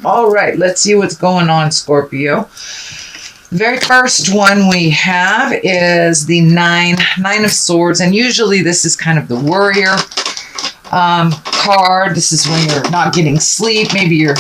All right, let's see what's going on, Scorpio. The very first one we have is the Nine of Swords, and usually this is kind of the worrier card. This is when you're not getting sleep, maybe your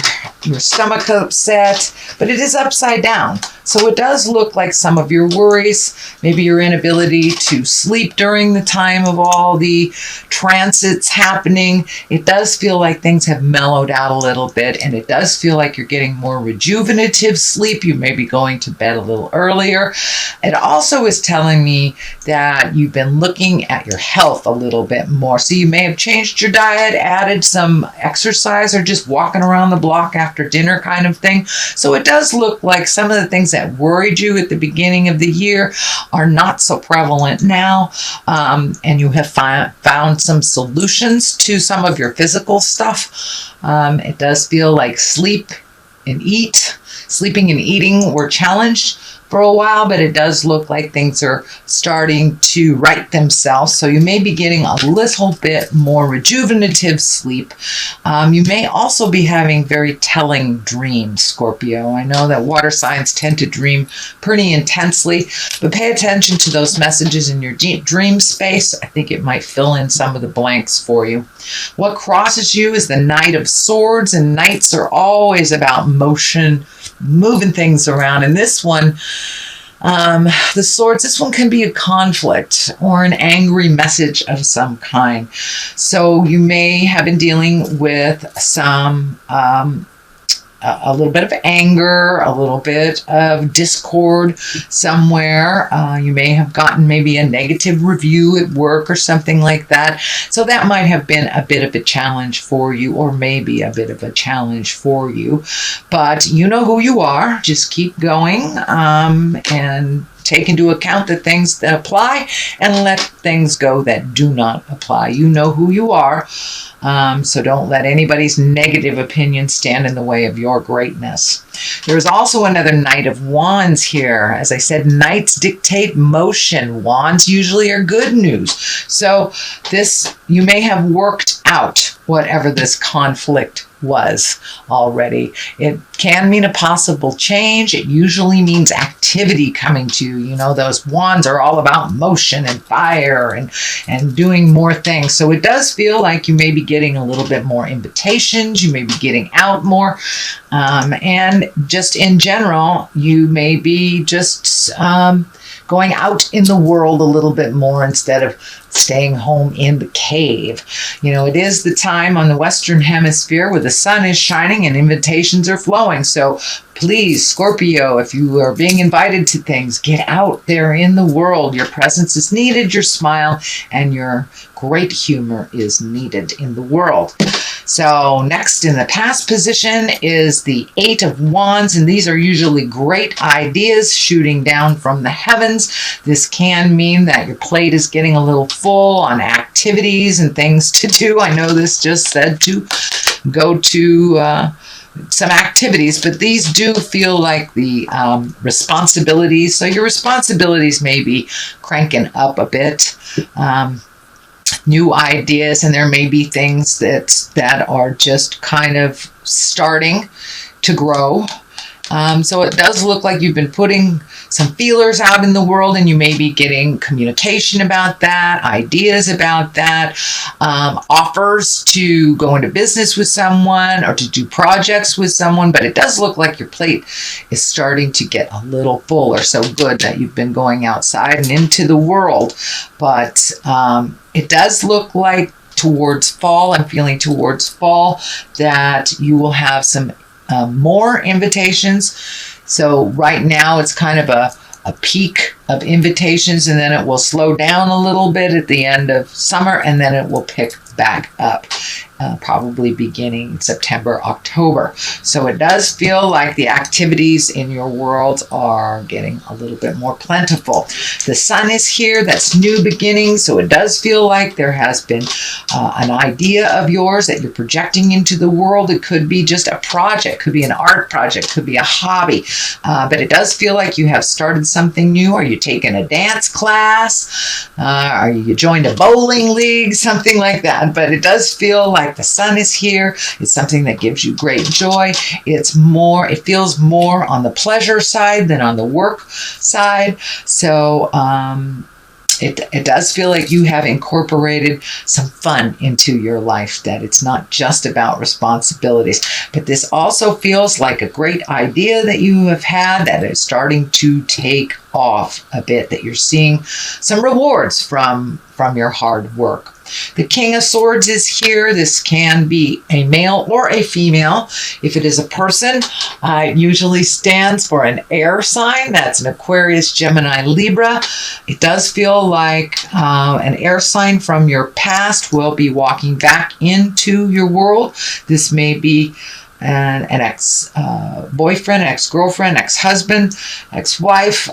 stomach upset, but it is upside down. So it does look like some of your worries, maybe your inability to sleep during the time of all the transits happening. It does feel like things have mellowed out a little bit, and it does feel like you're getting more rejuvenative sleep. You may be going to bed a little earlier. It also is telling me that you've been looking at your health a little bit more. So you may have changed your diet, added some exercise, or just walking around the block after dinner kind of thing. So it does look like some of the things that worried you at the beginning of the year are not so prevalent now, and you have found some solutions to some of your physical stuff. It does feel like sleeping and eating were challenged for a while, but it does look like things are starting to right themselves. So you may be getting a little bit more rejuvenative sleep. You may also be having very telling dreams, Scorpio. I know that water signs tend to dream pretty intensely, but pay attention to those messages in your dream space. I think it might fill in some of the blanks for you. What crosses you is the Knight of Swords, and knights are always about motion, moving things around. And this one, the swords, this one can be a conflict or an angry message of some kind. So you may have been dealing with some a little bit of anger, a little bit of discord somewhere. You may have gotten maybe a negative review at work or something like that. So that might have been a bit of a challenge for you, or maybe a bit of a challenge for you. But you know who you are. Just keep going and take into account the things that apply and let things go that do not apply. You know who you are. So don't let anybody's negative opinion stand in the way of your greatness. There's also another Knight of Wands here. As I said, knights dictate motion. Wands usually are good news. So you may have worked out whatever this conflict was already. It can mean a possible change. It usually means activity coming to you. You know, those wands are all about motion and fire and doing more things. So it does feel like you may be getting a little bit more invitations. You may be getting out more. And just in general, you may be just going out in the world a little bit more instead of staying home in the cave. You know, it is the time on the Western Hemisphere where the sun is shining and invitations are flowing. So please, Scorpio, if you are being invited to things, get out there in the world. Your presence is needed, your smile and your great humor is needed in the world. So next in the past position is the Eight of Wands, and these are usually great ideas shooting down from the heavens. This can mean that your plate is getting a little full on activities and things to do. I know this just said to go to some activities, but these do feel like the responsibilities. So your responsibilities may be cranking up a bit. New ideas, and there may be things that are just kind of starting to grow. So it does look like you've been putting some feelers out in the world, and you may be getting communication about that, ideas about that, offers to go into business with someone or to do projects with someone. But it does look like your plate is starting to get a little fuller. So good that you've been going outside and into the world. But it does look like towards fall, I'm feeling towards fall, that you will have some more invitations. So right now it's kind of a peak of invitations, and then it will slow down a little bit at the end of summer, and then it will pick back up, probably beginning September, October. So it does feel like the activities in your world are getting a little bit more plentiful. The sun is here. That's new beginnings. So it does feel like there has been an idea of yours that you're projecting into the world. It could be just a project, could be an art project, could be a hobby. But it does feel like you have started something new. Are you taking a dance class? Are you joined a bowling league? Something like that. But it does feel like like the sun is here. It's something that gives you great joy. It feels more on the pleasure side than on the work side. So, it does feel like you have incorporated some fun into your life, that it's not just about responsibilities. But this also feels like a great idea that you have had that is starting to take off a bit, that you're seeing some rewards from your hard work. The King of Swords is here. This can be a male or a female. If it is a person, it usually stands for an air sign. That's an Aquarius, Gemini, Libra. It does feel like an air sign from your past will be walking back into your world. This may be an ex-boyfriend, ex-girlfriend, ex-husband, ex-wife.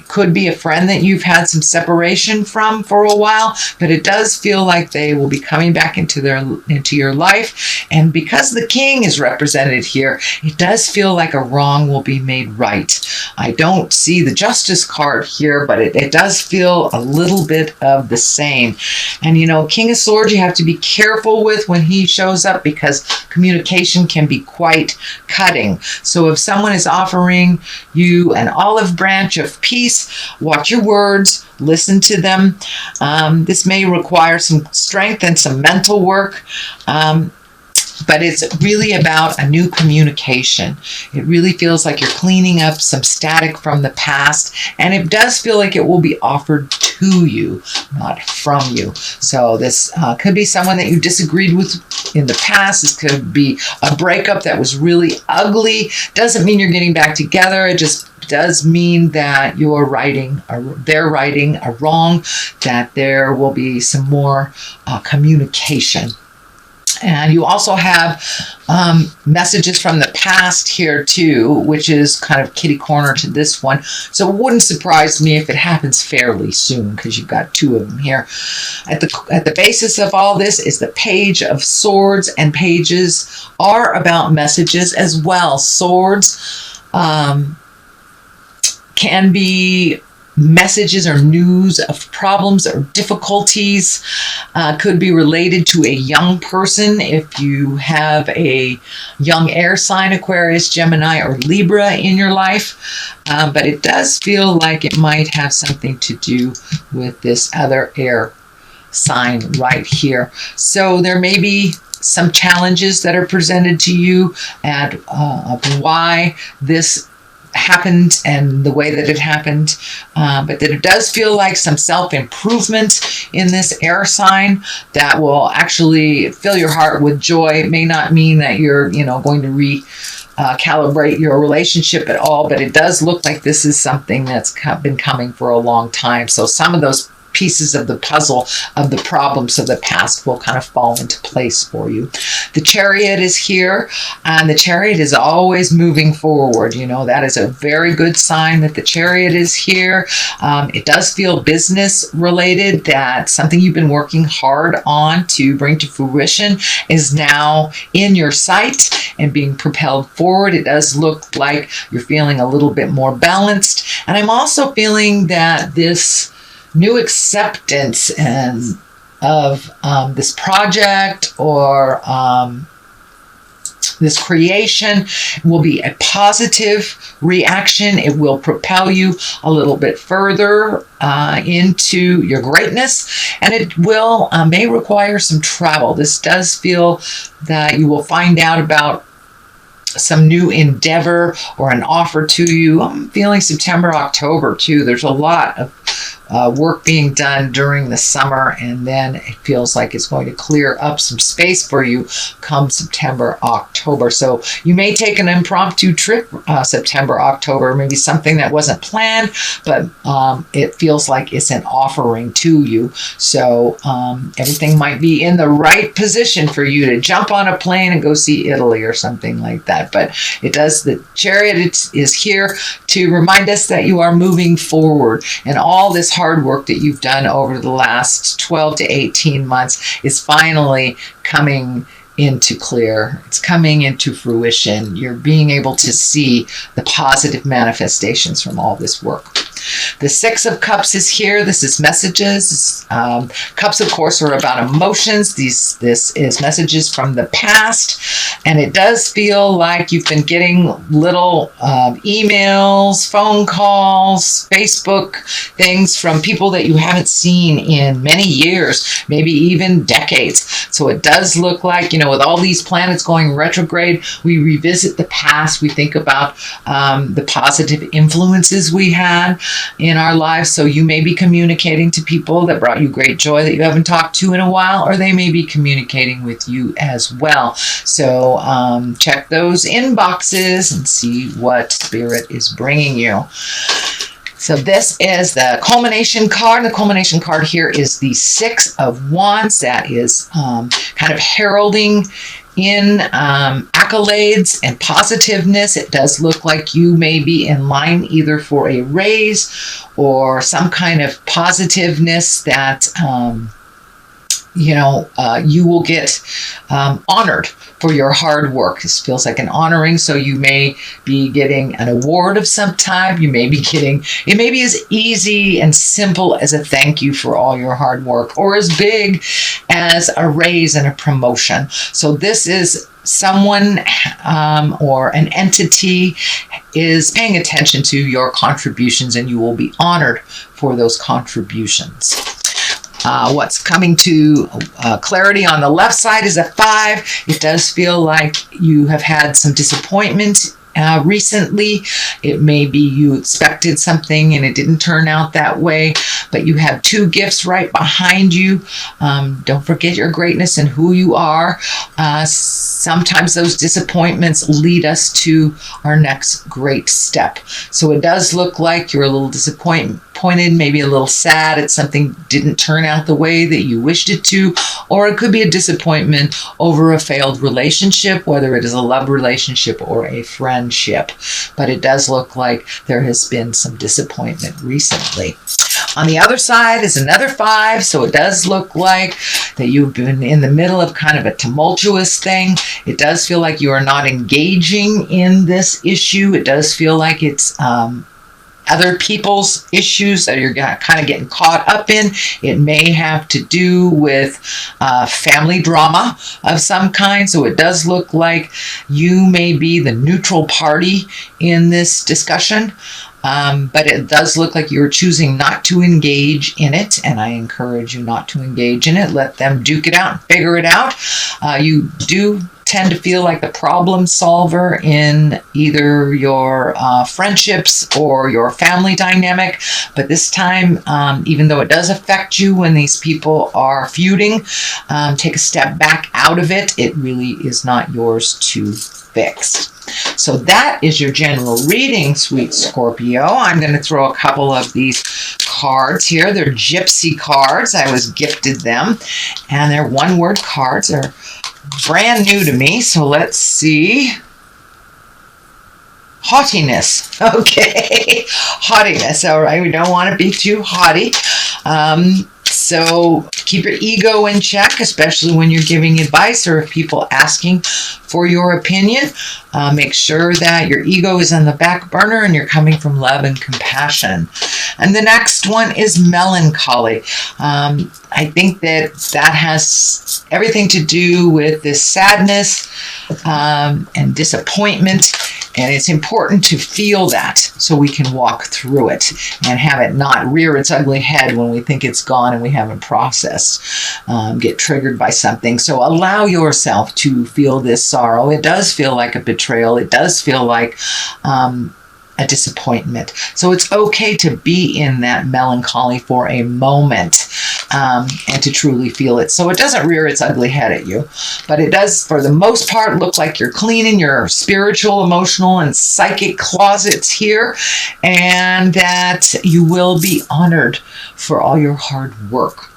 Could be a friend that you've had some separation from for a while, but it does feel like they will be coming back into your life. And because the King is represented here, it does feel like a wrong will be made right. I don't see the Justice card here, but it does feel a little bit of the same. And King of Swords, you have to be careful with when he shows up, because communication can be quite cutting. So if someone is offering you an olive branch of peace, watch your words, listen to them. This may require some strength and some mental work, but it's really about a new communication. It really feels like you're cleaning up some static from the past, and it does feel like it will be offered to you, not from you. So this could be someone that you disagreed with in the past. This could be a breakup that was really ugly. Doesn't mean you're getting back together. It just does mean that they're righting a wrong, that there will be some more communication. And you also have messages from the past here too, which is kind of kitty corner to this one. So it wouldn't surprise me if it happens fairly soon, because you've got two of them here. At the basis of all this is the Page of Swords, and pages are about messages as well. Swords can be messages or news of problems or difficulties. Could be related to a young person if you have a young air sign, Aquarius, Gemini, or Libra in your life. But it does feel like it might have something to do with this other air sign right here. So there may be some challenges that are presented to you and of why this happened and the way that it happened, but that it does feel like some self-improvement in this air sign that will actually fill your heart with joy. It may not mean that you're going to calibrate your relationship at all, but it does look like this is something that's been coming for a long time. So some of those pieces of the puzzle of the problems of the past will kind of fall into place for you. The Chariot is here, and the Chariot is always moving forward. That is a very good sign that the Chariot is here. It does feel business related, that something you've been working hard on to bring to fruition is now in your sight and being propelled forward. It does look like you're feeling a little bit more balanced. And I'm also feeling that this new acceptance of this project or this creation will be a positive reaction. It will propel you a little bit further into your greatness, and it will may require some travel. This does feel that you will find out about some new endeavor or an offer to you. I'm feeling September, October too. There's a lot of work being done during the summer, and then it feels like it's going to clear up some space for you come September, October. So you may take an impromptu trip September, October, maybe something that wasn't planned, but it feels like it's an offering to you. So everything might be in the right position for you to jump on a plane and go see Italy or something like that. But the Chariot is here to remind us that you are moving forward, and all this hard work that you've done over the last 12 to 18 months is finally coming into clear. It's coming into fruition. You're being able to see the positive manifestations from all this work. The Six of Cups is here. This is messages. Cups, of course, are about emotions. This is messages from the past. And it does feel like you've been getting little emails, phone calls, Facebook things from people that you haven't seen in many years, maybe even decades. So it does look like, with all these planets going retrograde, we revisit the past. We think about the positive influences we had in our lives. So you may be communicating to people that brought you great joy that you haven't talked to in a while, or they may be communicating with you as well. So check those inboxes and see what Spirit is bringing you. So this is the culmination card. The culmination card here is the Six of Wands. That is kind of heralding in accolades and positiveness. It does look like you may be in line either for a raise or some kind of positiveness that you will get honored for your hard work. This feels like an honoring, so you may be getting an award of some type. You may be getting, it may be as easy and simple as a thank you for all your hard work, or as big as a raise and a promotion. So this is someone or an entity is paying attention to your contributions, and you will be honored for those contributions. What's coming to clarity on the left side is a 5. It does feel like you have had some disappointment recently. It may be you expected something and it didn't turn out that way, but you have 2 gifts right behind you. Don't forget your greatness and who you are. Sometimes those disappointments lead us to our next great step. So it does look like you're a little disappointed, maybe a little sad. It's something didn't turn out the way that you wished it to, or it could be a disappointment over a failed relationship, whether it is a love relationship or a friendship. But it does look like there has been some disappointment recently. On the other side is another 5, so it does look like that you've been in the middle of kind of a tumultuous thing. It does feel like you are not engaging in this issue. It does feel like it's other people's issues that you're kind of getting caught up in. It may have to do with family drama of some kind. So it does look like you may be the neutral party in this discussion. But it does look like you're choosing not to engage in it, and I encourage you not to engage in it. Let them duke it out and figure it out. You do tend to feel like the problem solver in either your friendships or your family dynamic, but this time, even though it does affect you when these people are feuding, take a step back out of it. It really is not yours to fix. So that is your general reading, sweet Scorpio. I'm going to throw a couple of these cards here. They're gypsy cards. I was gifted them, and they're one-word cards. They're brand new to me, so let's see. Haughtiness. Okay. Haughtiness. All right. We don't want to be too haughty. So keep your ego in check, especially when you're giving advice or if people asking for your opinion. Make sure that your ego is on the back burner and you're coming from love and compassion. And the next one is melancholy. I think that has everything to do with this sadness and disappointment. And it's important to feel that so we can walk through it and have it not rear its ugly head when we think it's gone and we haven't processed, get triggered by something. So allow yourself to feel this sorrow. It does feel like a betrayal. It does feel like a disappointment. So it's okay to be in that melancholy for a moment and to truly feel it. So it doesn't rear its ugly head at you, but it does, for the most part, look like you're cleaning your spiritual, emotional, and psychic closets here, and that you will be honored for all your hard work.